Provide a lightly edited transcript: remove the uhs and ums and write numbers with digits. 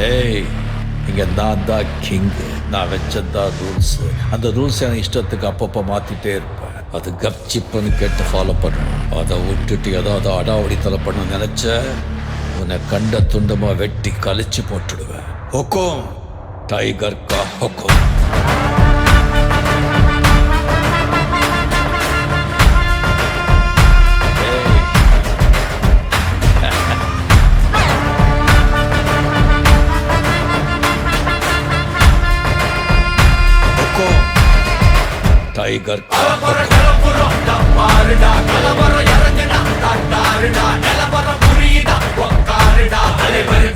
ஏய், இங்க நான் தான் கிங்கு. நான் வச்சதான் ரூல்ஸ். அந்த ரூல்ஸ் எனக்கு இஷ்டத்துக்கு அப்பப்போ மாத்திட்டே இருப்பேன். அது கப்சிப்புன்னு கேட்டு ஃபாலோ பண்ணுவேன். அதை விட்டுட்டு ஏதாவது அடாவடித்தலை பண்ண நினைச்ச உன்னை கண்ட துண்டமா வெட்டி கழிச்சு போட்டுடுவேன். ஹொக்கோம், டைகர் கா ஹொக்கோம். டைகர் கலவரம் இறங்குடா, காட்டாருடா, நிலவரம் புரியுதா, உக்காருடா, தலைவர்